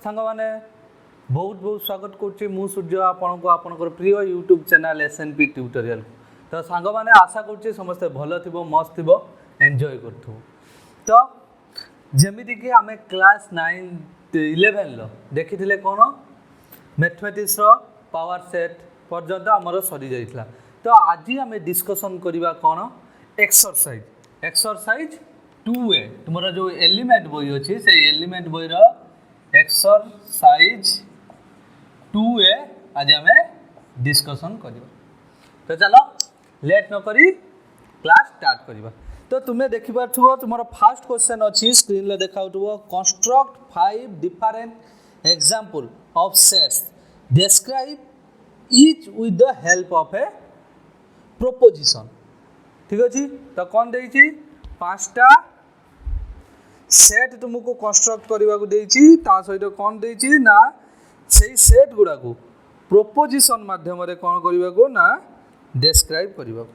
सांग मैंने बहुत बहुत स्वागत करुच्ची मु सूर्य आपंकर प्रिय यूट्यूब चैनल एसएनपी ट्यूटोरियल तो सांग मैंने आशा करुच्ची समस्ते भल थी मस्त थी एंजॉय करूँ तो जमीती कि आम क्लास 9-11 देखी कौन मैथमेटिक्स पावर सेट पर्यंत आमर सरी जाइए तो आज आम डिस्कसन करवा कौन एक्सरसाइज एक्सरसाइज 2A तुम जो एलिमेंट बही अच्छी से एलिमेंट बहीर एक्सरसाइज 2A आज आम डिस्कसन करवा तो चलो लेट न करी क्लास स्टार्ट करवा तो तुम्हें देखिपार तुम फास्ट क्वेश्चन अच्छी स्क्रीन रे देखा construct 5 different example of sets describe each with the help of a proposition ठीक अच्छी तो कौन देइछि 5टा सेट तुमको कंस्ट्रक्ट करने को देइछि ता सहित कौन देइछि ना सेही सेट गुडा को प्रोपोजिशन माध्यम रे कौन करने को ना डिस्क्राइब करने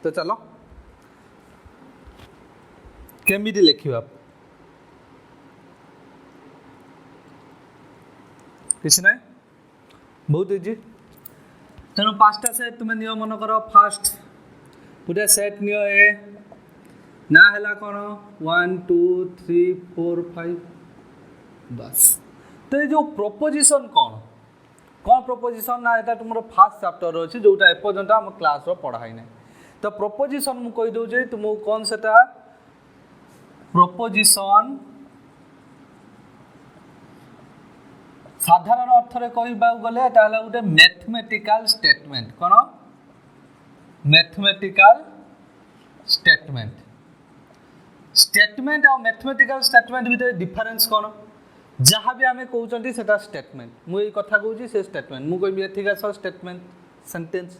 तो चलो केमिति लिखिबा किसी ना बहुत इजी तेणु 5टा सेट तुम्हें नियो मन कर फास्ट गोटे सेट नियो ए ना है कौन 1 2 3 4 5 बस तो ये जो प्रोपोजिशन कौन कौन प्रोपोजिशन ना यहाँ तुम फास्ट चैप्टर अच्छी जोटा एपर्यंत आम क्लास पढ़ाई ना तो प्रोपोजिशन मुझे कहीदे तुमको कौन से प्रोपोजिशन साधारण अर्थ रे कहबा गले एटा हला गोटे मैथमेटिकल स्टेटमेंट कौन मैथमेटिकल स्टेटमेंट स्टेटमेंट और मैथमेटिकल स्टेटमेंट भितर डिफरेंस कौन जहाँ भी आम कहते सेटा स्टेटमेंट मुझे कथा कहूँ से स्टेटमेंट मुझे कहबी ठीक है स्टेटमेंट सेंटेंस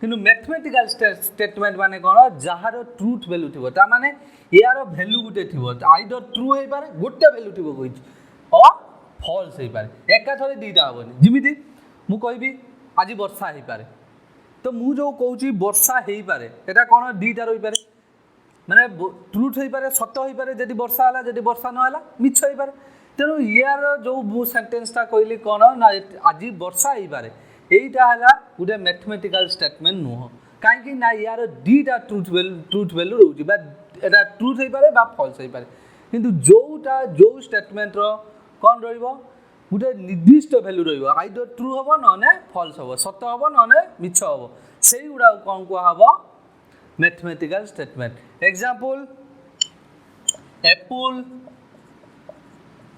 किंतु मैथमेटिकल स्टेटमेंट माने कौन जार ट्रुथ वैल्यू थी माने यार वैल्यू गोटे थी आइदर ट्रू हो पारे गोटे वैल्यू थी कही और फॉल्स हो पारे एकाथरे दीटा हेनी जमीती मुझे कहबी आज वर्षा हो पारे तो मु जो कहूँ वर्षा हो पारे यहाँ कौन दीटा रही पारे माने ट्रुथ हो पारे सत हो पारे जदि वर्षा है जदि वर्षा ना मिछ हो पारे तेणु यार जो सेंटेंसटा कहली कौन ना आज वर्षा हो पारे यहीटा है गोटे मैथमेटिकल स्टेटमेंट नुह कहीं ना यार दीटा ट्रुथ वैल्यू रोचे एटा ट्रुथ हो पारे फॉल्स हो पारे किंतु जोटा जो स्टेटमेंट कौन रोटे निर्दिष्ट वैल्यू रईदर ट्रू हम ना फॉल्स हम सत हम ना मिछ हम से गुड़ा कौन कहब mathematical statement example Apple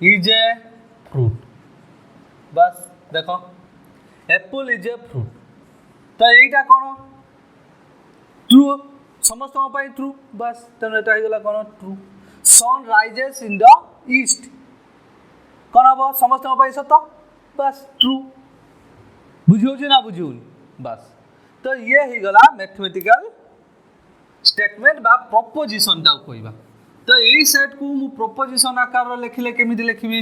is a fruit बस देखो एप्पल इज ए फ्रूट तो यहीटा कौन ट्रू समस्त ट्रू बस तेणु यहाँ कौन true sun rises in the east कौन हम समस्त सत बस ट्रू बुझे ना बुझे बस तो ये ही गला मैथमेटिकल स्टेटमेंट बा प्रोपोजिशन टा कहबा तो यही सेट को मु प्रोपोजिशन आकार लिखिले केमिति लिखिबी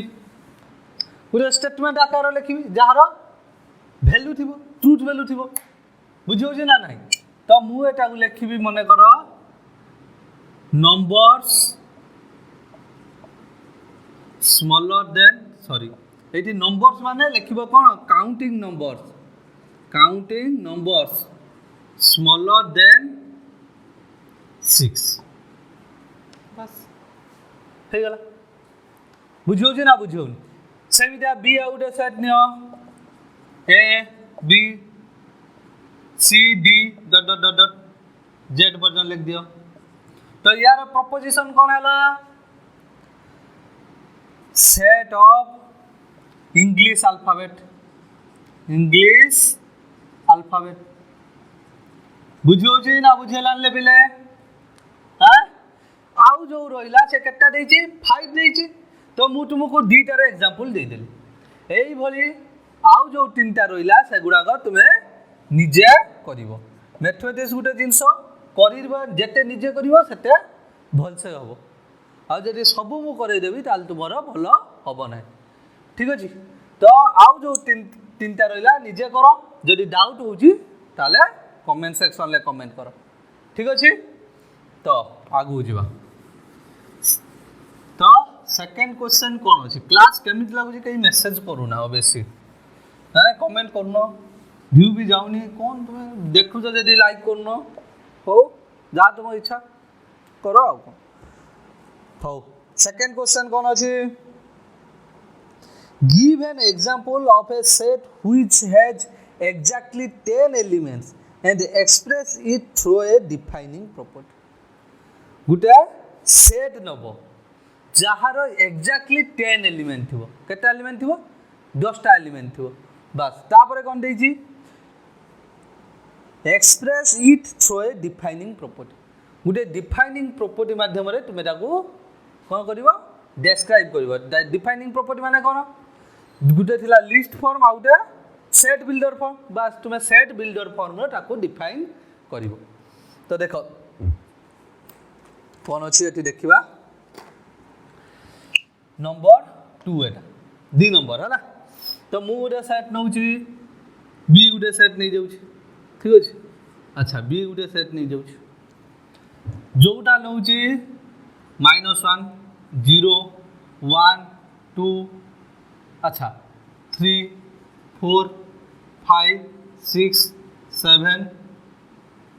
पूरा स्टेटमेंट आकार लिखिबी जार वैल्यू थिबो ट्रुथ वैल्यू थिबो बुझे ना नहीं तो मु एटा लिखिबी मने कर नंबर्स स्मॉलर देन सॉरी ये नंबर्स माने लिखिबो कौन काउंटिंग नंबर्स स्मॉलर देन 6 बस हो गला बुझे ना बुझे सेमितिया बी आउटे सेट नियो A B C D dot dot dot dot Z पर्यंत लिख दियो तो यार प्रोपोजिशन कौन है सेट ऑफ इंग्लिश अल्फाबेट बुझे ना बुझेला लेबिले आउ जो रहिला से केटा देछि 5 देछि तो मु तुमको दीटार एग्जांपल दे देली एई भली आउ जो तीनटा रहिला से गुडा तुम्हें निजे करिवो मैथमेटिक्स गुटे जिंस करिबा जेते निजे करिवो सेते भलसे हबो आ जदि सब मु करे देबी ताल तुमरो भलो हबो नै ठीक अछि तो आउ जो तीनटा रहिला निजे करो जदि डाउट होउची ताले कमेंट सेक्शन ले कमेंट करो ठीक अछि तो आगु जिबा तो सेकंड क्वेश्चन कौन अच्छी क्लास केमिति लगुच कहीं मेसेज करूना बेसी हाँ कमेंट करना व्यू भी जाऊनी कौन तुम देखुच जदि लाइक करना हो जहाँ तुम इच्छा करो आ हो सेकंड क्वेश्चन कौन अच्छी give an example of A set which has exactly 10 elements and express it through a defining property Gute set नबो जहार एक्जाक्टली 10 एलिमेंट थी केटा एलिमेंट थी 10टा एलिमेंट थी बस तापर कौन देछि express it through a defining property गुटे डिफाइनिंग प्रॉपर्टी माध्यम रे तुमे ताको कोन करबो डिस्क्राइब करबो डिफाइनिंग प्रॉपर्टी माने कोन गुटे थिला लिस्ट फॉर्म आउटे सेट बिल्डर फॉर्म बस तुमे सेट बिल्डर फॉर्म रे ताको डिफाइन करबो तो देखो कौन अच्छी ये देखा नंबर 2 एटा दी नंबर है तो मु गोटे सेट नौ बी गोटे सेट नहीं जाऊँ ठीक अच्छे अच्छा बी गोटे सेट नहीं जाऊँ जोटा नौ -1 0 1 2 अच्छा 3 4 5 6 7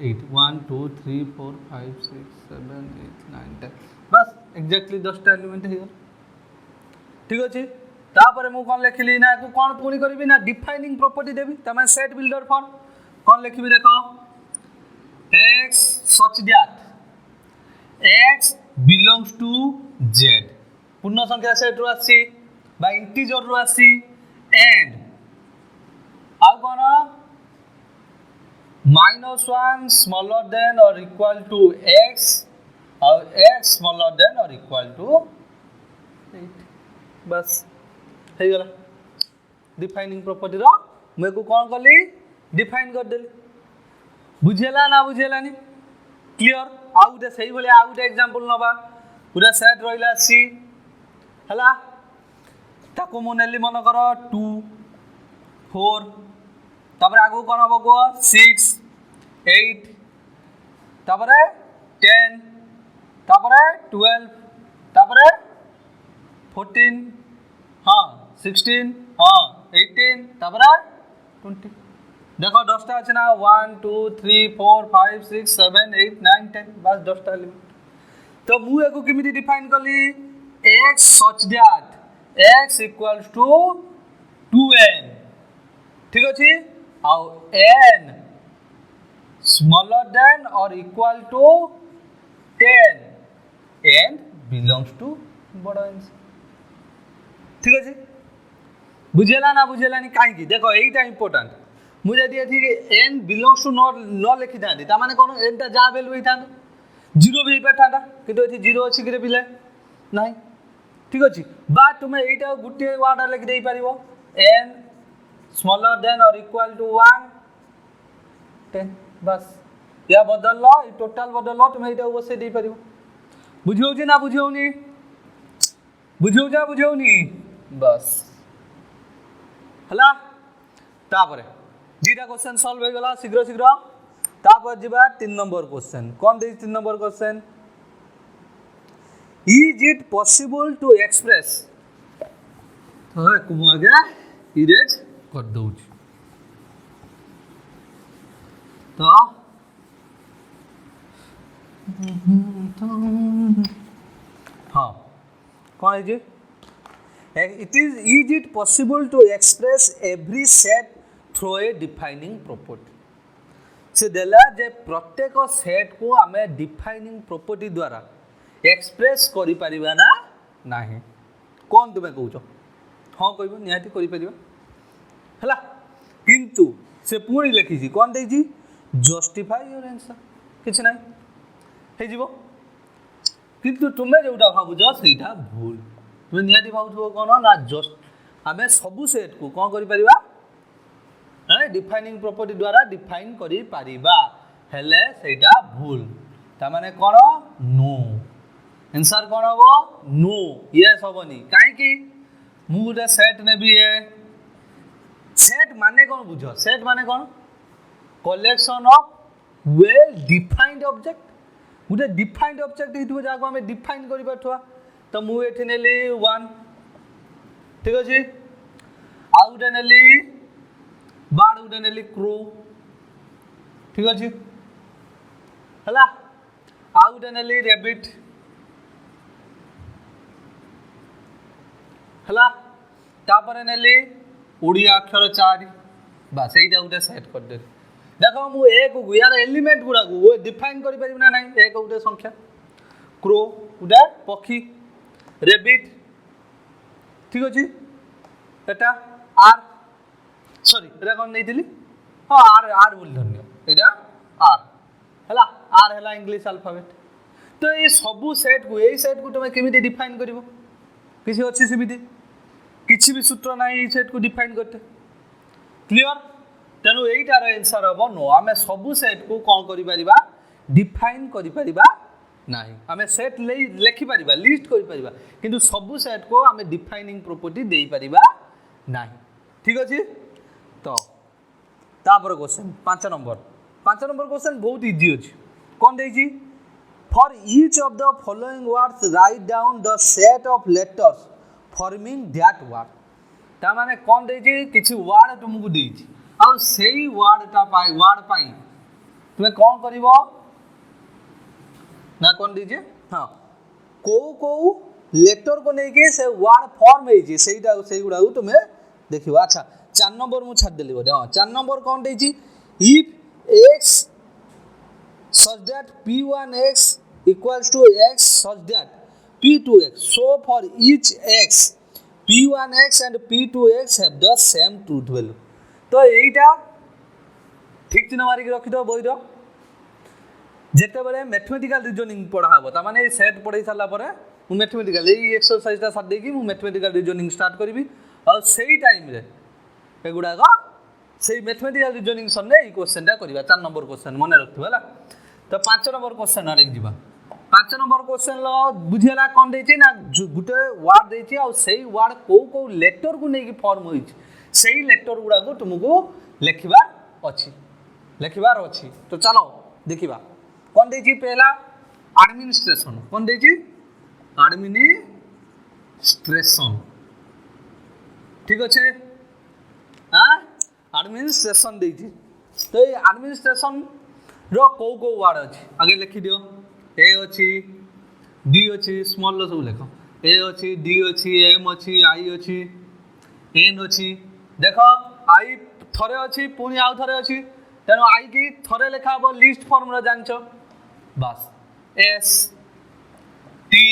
8 1 2 3 4 5 6 7 8 9 10 बस एक्जाक्टली 10टा एलिमेंट है ठीक अच्छे तापर मु कौन लिखली ना को कौन पुणी करी ना डिफाइनिंग प्रॉपर्टी देवी तमें सेट बिल्डर फॉर्म कौन लिखी देखो x such that x belongs to z पूर्ण संख्या सेट रो आसी बा इंटीजर रो आसी एंड आ कौन -1 smaller than or equal to x और x smaller than or equal to 8 बस है गला डिफाइनिंग प्रॉपर्टी रो मैं को कौन करली डिफाइन कर देली बुझेला ना बुझेलानी क्लियर आउ दे सही बोले आउ दे एग्जांपल नबा पूरा सेट रहिला सी हला ताको मोनेली मन करो 2 4 तापर आगु कोन हबो को 6 8 तापर 10 तापर 12 तापर 14 हाँ 16 हाँ 18 तापर 20 देखो 10टा আছে না 1 2 3 4 5 6 7 8 9 10 बस 10टा एलिमेंट तो मु एको केमिति डिफाइन करली x such that x equals to 2n ठीक अछि आउ n smaller than or equal to 10 n belongs to बड़ा n ठीक अछि बुझेला ना बुझेला नि काहे की देखो एटा इंपोर्टेंट मुझे दिए थी कि n belongs to न लिखि थांदी ता माने कोन n ता जा वैल्यू ही थांदा 0 भी बैठांदा किंतु एथि 0 अछि कि रे पिले नाही ठीक अछि बा तुमे एटा गुटे वार्ड लिखि देई परिबो n smaller than or equal to 1 10 बस या बदल लो ई टोटल बदल लो तुमे एटा ओसे देई परिबो बुझियो जे ना बुझियोनी बुझियोनी बस हला तापरे दुटा क्वेश्चन सॉल्व हो गला शीघ्र शीघ्र तापर जिबा 3 नंबर क्वेश्चन कौन दे 3 number question is it possible to express तो कुम आगे इरेज कर दउ तो हाँ कौन है जी is it possible to express every set through a defining property से देला जे प्रत्येक सेट को आमे डिफाइनिंग प्रॉपर्टी द्वारा एक्सप्रेस करि परिबा ना नाही कोन तुमे कहउछो हां कहबो निहाती करि परिबा हला किंतु से पूरी लिखि छी कोन देई छी जस्टिफाई योर आंसर किछ नाही हे जीवो किंतु तुमे जेउटा भाबुजो सेटा भूल तुमे निहाती भाबुथो कोन ना जस्ट आमे सब सेट को कोन करि परिबा डिफाइनिंग प्रॉपर्टी द्वारा डिफाइन करि परिबा हेले सेटा भूल ता माने कोन नो आंसर कोन हो नो यस होबनी काहे कि मु गुटे सेट नेबी है सेट माने कोन बुझो सेट माने कोन collection of well defined object गुटे डिफाइंड ऑब्जेक्ट हितबो जाको हमें डिफाइन करि परथवा तो मु एठी नेली 1 ठीक अछि आउ गुटे नेली बार्ड गुटे नेली क्रो ठीक अछि हला आउ गुटे नेली रैबिट हला तापर नेली ओडिया अक्षर 4 बस एटा गुटे सेट कर दे देखो मु एक यार एलिमेंट गुडा को डिफाइन करि परिबना नाही एक गुटे संख्या क्रो गुडा पक्षी रैबिट ठीक अछि एटा आर सॉरी एटा कोन नैथिली हां आर आर बोल धन्य एटा आर हला आर हला इंग्लिश अल्फाबेट तो ये सब सेट को तुम केमिति डिफाइन करिवो किसी अछि सिमिति किछि भी सूत्र नाही सेट को डिफाइन करते क्लियर तेनु एटार आंसर हम नो आमे सब सेट को कोन करि परिबा डिफाइन करि परिबा नाही आमे सेट लेखि परिबा लिस्ट करि परिबा किंतु सब सेट को आमे डिफाइनिंग प्रॉपर्टी देई परिबा नाही ठीक अछि तो तापर क्वेश्चन 5 नंबर क्वेश्चन बहुत इजी अछि कोन देई छी for each of the following words write down the set of letters forming that word ता माने कोन देई छी किछि वर्ड तुमको देई छी आ सेही वर्ड पाई तुम्हें कौन करिवो ना कौन दीजिए हाँ को लेटर को लेके से वर्ड फॉर्म है से गुड़ा तुम्हें देखियो अच्छा 4 नंबर मु छाड़ देली बोले हां 4 नंबर कौन देछि if x such that p1x equals to x such that p2x so for each x p1x and p2x have the same truth value तो एटा ठीक चिन्ह मारिक रखि दो बहिर जेते बेले मैथमेटिकल रीजनिंग पढ़ा हबो ता माने सेट पढ़ै साला परे मु मैथमेटिकल एई एक्सरसाइज ता साथ देकी मु मैथमेटिकल रीजनिंग स्टार्ट करबी और सेही टाइम रे एगुडा का सेही मैथमेटिकल रीजनिंग सने ई क्वेश्चन ता करबा 4 नंबर क्वेश्चन मने रखथि हला तो 5 नंबर क्वेश्चन आरे जिबा 5 नंबर क्वेश्चन लो बुझियला कोन देछि ना गुटे वर्ड देछि और सेही वर्ड को लेटर को नेकी फॉर्म होई सेही लेटर गुडा को तुमको लिखिबार अछि तो चलो देखिबा कोन देछि पहला एडमिनिस्ट्रेशन कोन देछि एडमिनिस्ट्रेशन ठीक अछि हां एडमिनिस्ट्रेशन देछि तो ये एडमिनिस्ट्रेशन रो को वर्ड अछि आगे लिखि दियो ए अछि डी अछि स्मॉल लो सब लिखो ए अछि डी अछि एम अछि आई अछि एन अछि देखो आई थरे अछि पुनी आउ थरे अछि तेनो आई की थरे लेखा हबो लिस्ट फॉर्म रे जानछो बस एस टी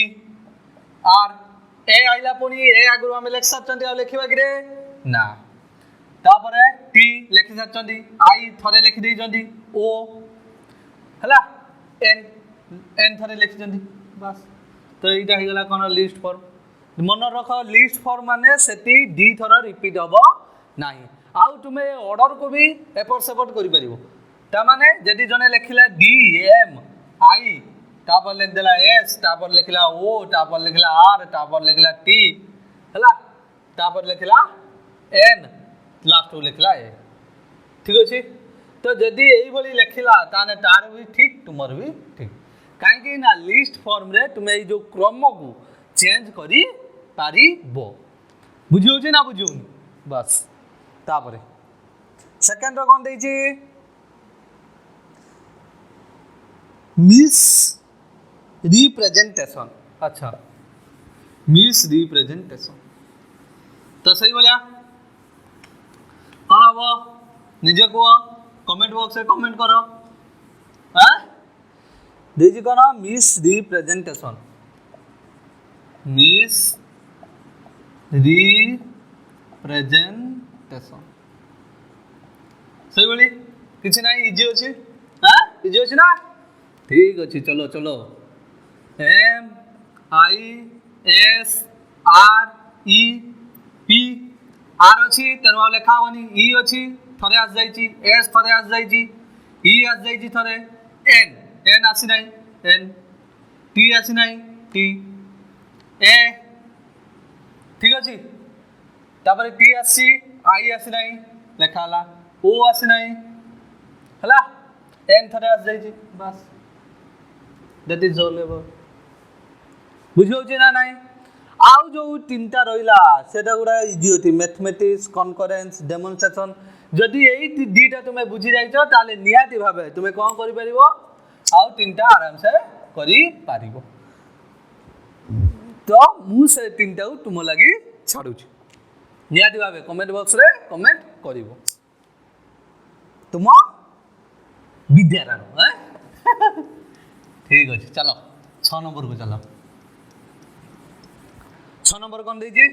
आर ए आइला पुनी ए आगु हम लेख सकचंती आ लेखिबा कि ना तापरे टी लेखि सकचंती आई थरे लेखि देई जंती ओ हला एन थरे लेखि जंती बस तो एटा हिगला कोन लिस्ट फॉर्म मन रखो लिस्ट फॉर्म माने सेती डी थरा रिपीट हबो नाही आउ तुमे ऑर्डर को भी एपर सेपट करि परिबो ता माने जदी जने लेखिला डी एम आई तापर लिख देला एस तापर लिखला ओ तापर लिखला आर तापर लिखला टी हला तापर लिखला एन लास्ट को लिखला ए ठीक अछि तो जदी एई भली लेखिला ताने तार भी ठीक तुमर भी ठीक काहे कि ना लिस्ट फॉर्म रे तुमे ए जो क्रम को चेंज करी पारिबो बुझियो जे ना बुझियो बस तापरे सेकंड रो कोन देई छी मिस रिप्रेजेंटेशन अच्छा मिस रिप्रेजेंटेशन तो सही बोलिया कोन हबो निजे को कमेंट बॉक्स में कमेंट करो हां देई छी कोन मिस रिप्रेजेंटेशन सही बोली किसी ना इजी अच्छी हाँ इजी अच्छी ना ठीक अच्छी चलो चलो M I S R E P R अच्छी तेरे लेखा हवनी ई अच्छी थरे आस जाइची एस थरे आस जाइची ई आस जाइची थरे एन एन आसी नाही एन टी आसी नाही टी ए ठीक अच्छी तापर टी आसी आई आसी नाही लेखा हला ओ आसी नाही हला एन थरे आस जाइची बस दैट इज ऑल अबाउट बुझियो जे ना नाही आउ जो तीनटा रहिला सेटा गुडा इजी होती मैथमेटिक्स कॉन्करेंस डेमोन्स्ट्रेशन जदि एई दीटा तुमे बुझी जाइछो ताले नियाती भाबे तुमे कोन करि परिबो आउ तीनटा आराम से करि पारिबो तो मु से तीनटा तुम लागि छाडुछि नियाती भाबे कमेंट बॉक्स रे कमेंट करिवो तुम विद्याराम हैं ठीक अछि चलो 6 नंबर को चलो 6 नंबर कौन दीजिए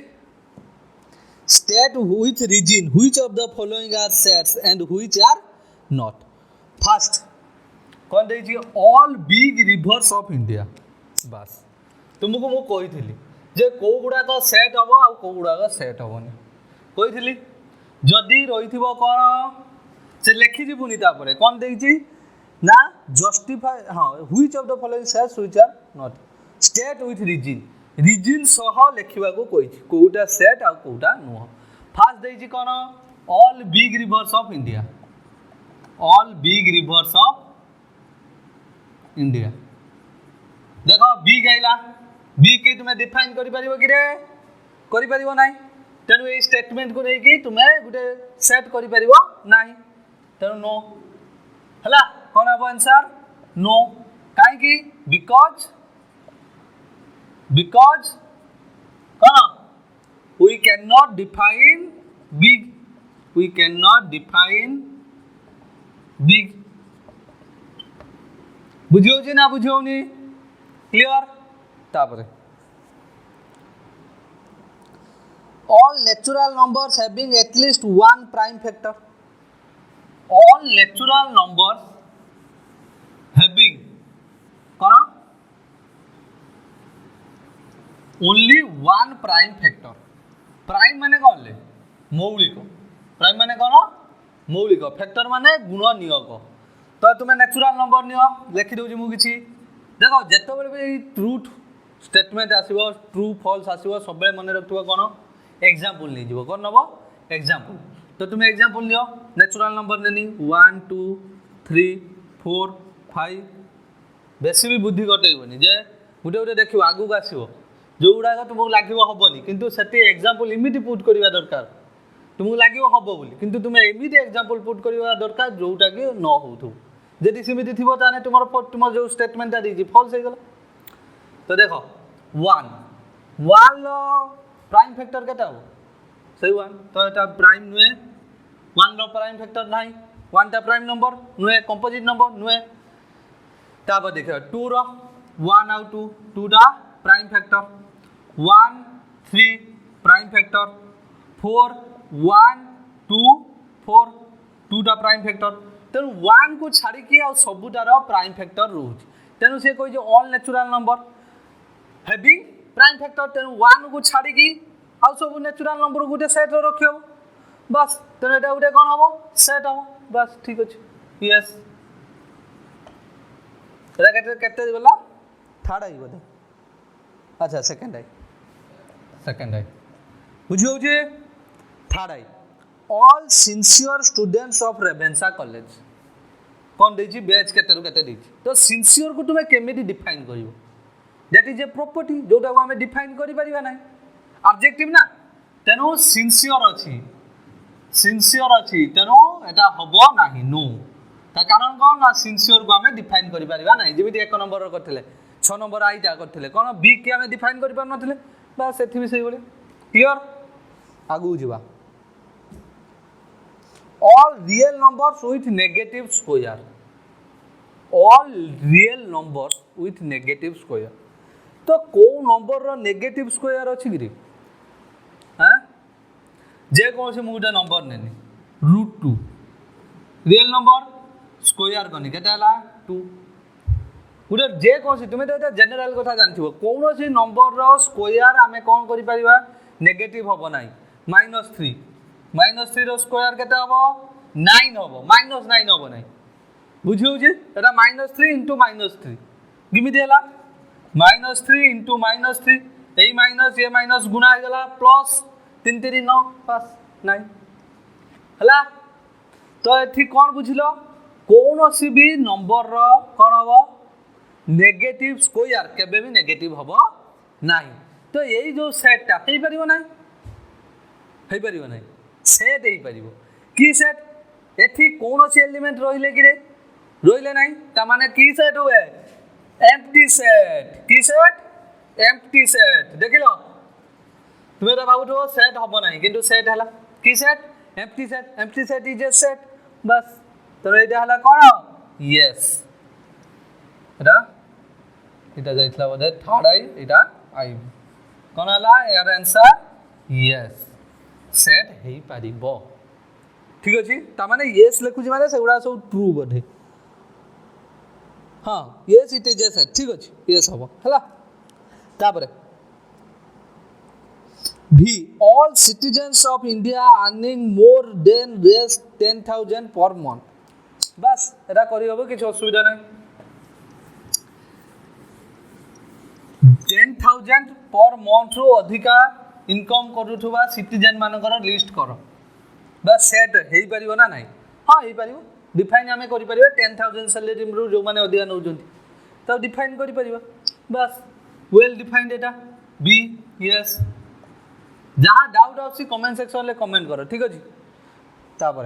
state which reason which of the following are sets and which are not first कौन दीजिए all big rivers of India बस तुमको मु कहिथिली जे को गुडा को सेट हबो आ को गुडा को सेट हबोनी कहिथिली जदी रहिथिबो कोन से लेखि जी पुनी तापरे कौन देछि ना जस्टिफाई हां which of the following sets which are not state with reason सह लेखिबा को कहिछि कोउटा सेट आ कोउटा नुह फास्ट देछि कोन all big rivers of India all big rivers of India देखो बिग आइला बिग के तुमे डिफाइन करि परिबो कि रे करि परिबो नाही तेनु ए स्टेटमेंट को नै कि तुमे गुटे सेट करि परिबो नाही तेनु नो हला कोन अब आंसर नो काहे कि because we cannot define big बुझियो जे ना बुझियो नी क्लियर तापरे all natural numbers having at least one prime factor all natural numbers having कौन only one prime factor prime माने कौन ले मौलिक प्राइम माने कौन मौलिक फैक्टर माने गुण नियोग तो तुम्हें नेचुरल नंबर नियो लिखि दउछि मु किछि देखो जेतो बेले भी ट्रूथ स्टेटमेंट आसीबो ट्रू फॉल्स आसीबो सब बेले मने रखथुवा कोन एग्जांपल नै जिवो कोन नबो एग्जांपल तो तुम्हें एग्जांपल लियो नेचुरल नंबर नेनी 1 2 3 4 5 बेसी भी बुद्धि कटैबोनी जे गुटे गुटे देखियो आगु आसीबो जो गुडा तुमको लागिबो हबोनी किंतु सेठी एग्जांपल इमिडी पुट करिवा दरकार तुमको लागिबो हबो बोली किंतु तुमे इमिडी एग्जांपल पुट करिवा दरकार जोटा कि न होथु जदि सिमिति थिबो ताने तुमर जो स्टेटमेंट दीजी फॉल्स हे गेला तो देखो 1 लो प्राइम फैक्टर केटा हो सही 1 तो एटा प्राइम नुए 1 लो प्राइम फैक्टर नाही 1 टा प्राइम नंबर नुए कंपोजिट नंबर नुए ताबा देखो 2 रो 1 आउ 2 2 टा प्राइम फैक्टर 1 3 प्राइम फैक्टर 4 1 2 4 2 टा प्राइम फैक्टर तेनु 1 को छाड़ी कि आ सबुटार प्राइम फैक्टर रहउछि तेनु से कोइ जे all natural number having prime factor तेनु 1 को छाड़ी कि आ सब नेचुरल नंबर गुटे सेट रो रखियो बस तेनु एटा गुटे कोन हबो सेट हबो बस ठीक अछि यस एटा केते बोला थर्ड आई बोले अच्छा सेकंड आई बुझियो जे थर्ड आई all sincere students of Ravenshaw college कौन देछि बैच केते केते देछि तो सिंसियर को तुमे केमिति डिफाइन करिवो दैट इज ए प्रॉपर्टी जोटा को हमें डिफाइन करि परिबा नै ऑब्जेक्टिव ना तेनो सिंसियर अछि तेनो एटा हबो नाही नो ता कारण कोन ना सिंसियर को हमें डिफाइन करि परिबा नै जेमिति एक नंबर रो करथिले 6 नंबर आइटा करथिले कोन बी के हमें डिफाइन करि पार नथिले बस एथि भी सही बोले क्लियर आगु जिबा all real numbers with negative square all real numbers with negative square तो को नंबर रो नेगेटिव स्क्वायर अछि गिरी हां जे कोन से मुटा नंबर नेनी √2 रियल नंबर स्क्वायर कोनी केटाला 2 गुटे जे कोन से तुमे तो एटा जनरल कथा जानथिबो कोनो से नंबर रो स्क्वायर हमें कोन करि परिबा नेगेटिव हबो नाही -3 रो स्क्वायर केते हबो 9 हबो -9 हबो नाही बुझियो जे एटा -3 * -3 गिमी देला -3 * -3 ए माइनस ए माइनस गुणा हो गला प्लस 3 3 9 बस 9 हला तो एथि कोन बुझिलो कोनोसी भी नंबर रो कोन हबो नेगेटिव स्क्वायर केबे भी नेगेटिव हबो नाही तो यही जो सेटटा हो पारिबो नाही हो पारिबो नाही सेट हो पारिबो की सेट एथि कोनोसी एलिमेंट रहिले कि रे रहिले नाही ता माने की सेट हुए एम्प्टी सेट की सेट एम्प्टी सेट देखिलो तुमे रा भाबुथो सेट हबो नाही किंतु सेट हला की set empty set is a set बस तो एटा हला कोन यस এটা যাইতলা বদে থার্ড আই এটা আই কোন হলা এর आंसर यस सेट হেই পারিব ঠিক আছে তা মানে यस লিখুছি মানে সেগুড়া সব ট্রু বদে हां yes it is a set ठीक আছে यस হবো হলা তারপরে V all citizens of India earning more than 10,000 per month बस এটা করি হবে কিছু অসুবিধা নাই 10,000 पर मंथ रो अधिका इनकम करूथुबा सिटीजन मानकर लिस्ट करो बस सेट हेई परिबो ना नाही हां हेई परिबो डिफाइन हमें करि परिबो 10,000 सैलरी रो जो माने अधिका नौ जंती तो डिफाइन करि परिबो बस वेल डिफाइंड एटा बी यस जहां डाउट आसी कमेंट सेक्शन ले कमेंट करो ठीक अछि तापर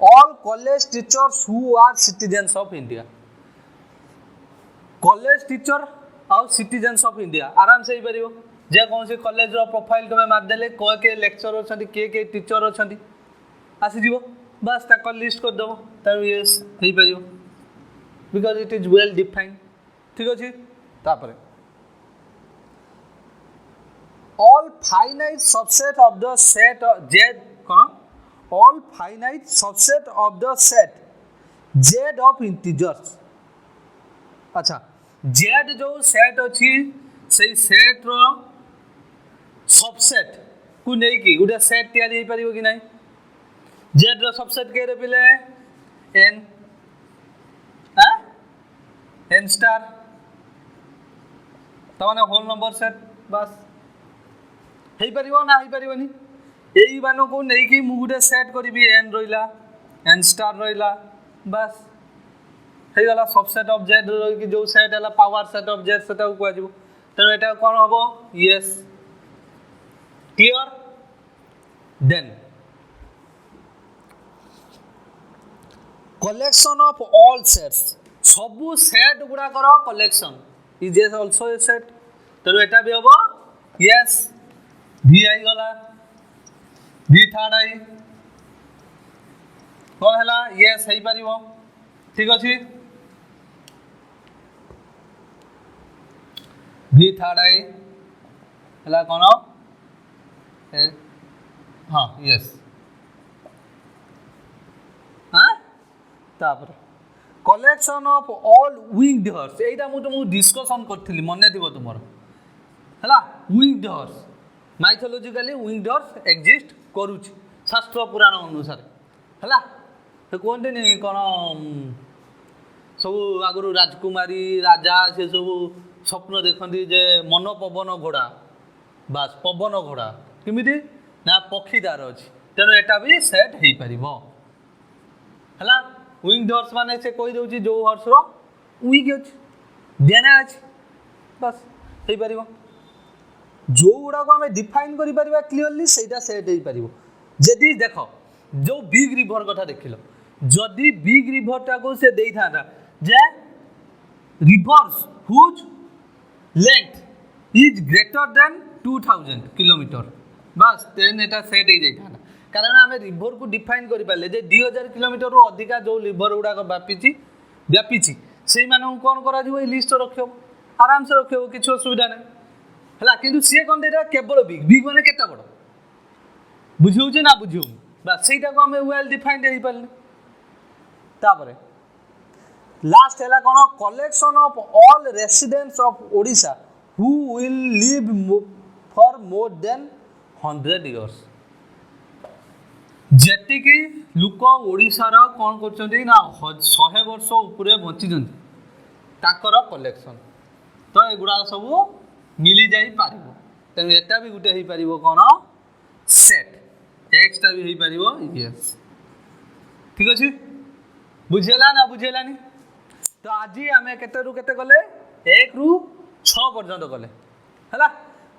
all college teachers who are citizens of India college teacher आउ सिटीजन्स ऑफ इंडिया आराम से ही परिबो जे कौन से कॉलेज रो प्रोफाइल तमे मार देले को के लेक्चर अछंती के टीचर अछंती आसी जीवो बस ताको लिस्ट कर दबो त यस हेई परिबो because it is well defined ठीक अछि तापर all finite subset of the set z all finite subset of the set z of integers अच्छा z जो सेट अछि सेई सेट रो सबसेट को नै कि गुडा सेट तयारी हे परिबो कि नै z रो सबसेट के रे पिले n n स्टार तमाने होल नंबर सेट बस हेई परिबो ना हेई परिबोनी एई बानो को नै कि मु गुडा सेट करबी n रहिला n स्टार रहिला बस हे वाला सबसेट ऑफ z कि जो सेट हला पावर सेट ऑफ z सेटा को आजिबो त एटा कोन हबो yes clear then collection of all sets सबु सेट गुडा करो collection is also a set त एटा भी हबो यस v आई गला v थर्ड आई कोन हला यस हेई परिबो ठीक अछि v थर्ड आई हला कोन हां यस हां तापर collection of all winged horse एटा मु डिस्कशन करथिली मने दिबो तुमर हला winged horse mythologically winged horse exist करूची शास्त्र पुराण अनुसार हला तो कोनते नि कोन सब आगुरु राजकुमारी राजा से सब स्वप्न देखती जे मन पवन घोड़ा बास पवन घोड़ा किमिति ना पक्षीदार अछि तेनो एटा भी सेट हेई परिबो हला विंग हॉर्स माने से कोइ दोची जो हॉर्स रो विंग अछि देना अछि बस हेई परिबो जो गुडा को हमें डिफाइन करि परिबा क्लियरली सेटा सेट हेई परिबो जदी देखो जो बिग रिवर कथा देखिलो जदी बिग रिवर टा को से देई थाना जे rivers whose length is greater than 2000 kilometre बस तेन एटा सेट हे जाई थाना कारण हमें रिवर को डिफाइन करि पाले जे 2000 किलोमीटर रो अधिका जो रिवर गुडा को व्यापीची सेई मानन कोन करा दिबो ए लिस्ट रखियो आराम से रखियो किछ असुविधा नै हला किंतु से कोन देरा केवल बिग माने केता बड़ बुझियो जे ना बुझियो बस सेटा को हमें वेल डिफाइंड हे पाले तापरे लास्ट हैला कोन collection of all residents of Odisha who will live for more than 100 years जेति कि लोक ओडिशा रो कोन करचंती ना 100 वर्ष ऊपर बंची जंती ताकर कलेक्शन तो एगुडा सब मिली जाई पारिबो त एटा भी गुटे हे पारिबो कोन सेट एक्स टा भी हे पारिबो यस ठीक अछि बुझेला ना बुझेलानी तो आज आम केते रु केते गले 1 रु 6 पर्यंत कले है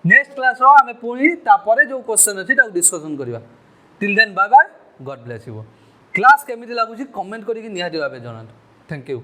नेक्स्ट क्लास आम पुणी तापर जो क्वेश्चन अच्छी डिस्कसन करवा till then bye bye God bless you class केमिति लागुची कमेंट करके निहाती भाव जनातु थैंक यू।